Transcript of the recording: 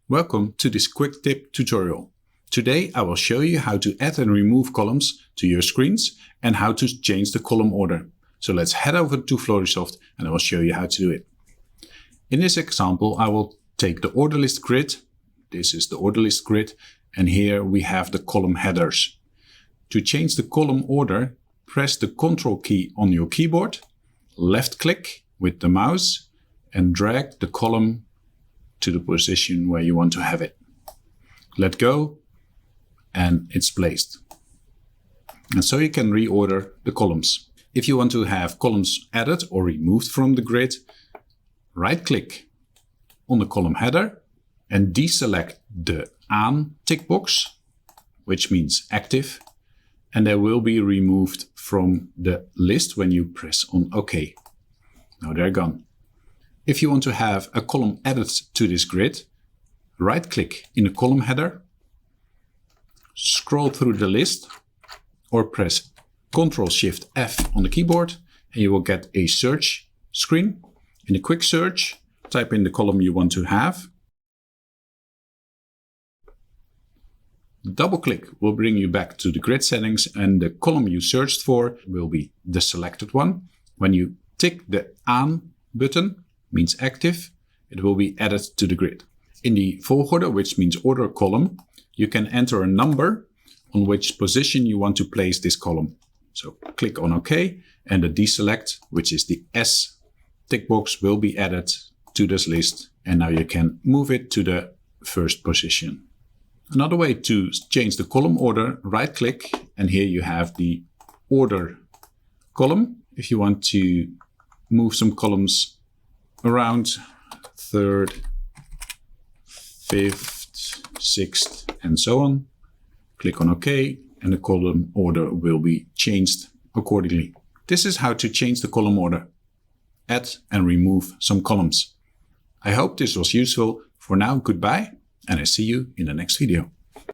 Welcome to this quick tip tutorial. Today I will show you how to add and remove columns to your screens and how to change the column order. So let's head over to Florisoft and I will show you how to do it. In this example I will take the order list grid. This is the order list grid and here we have the column headers. To change the column order, press the Ctrl key on your keyboard, left click with the mouse and drag the column to the position where you want to have it. Let go and it's placed. And so you can reorder the columns. If you want to have columns added or removed from the grid, right click on the column header and deselect the Aan tick box, which means active, and they will be removed from the list when you press on OK. Now they're gone. If you want to have a column added to this grid, right click in the column header, scroll through the list or press Ctrl-Shift-F on the keyboard and you will get a search screen. In a quick search, type in the column you want to have. Double click will bring you back to the grid settings and the column you searched for will be the selected one. When you tick the Aan button, means active, it will be added to the grid. In the volgorde, which means order column, you can enter a number on which position you want to place this column. So click on OK and the deselect, which is the S tick box, will be added to this list and now you can move it to the first position. Another way to change the column order, right click and here you have the order column. If you want to move some columns around 3rd, 5th, 6th and so on. Click on OK and the column order will be changed accordingly. This is how to change the column order. Add and remove some columns. I hope this was useful. For now, goodbye and I see you in the next video.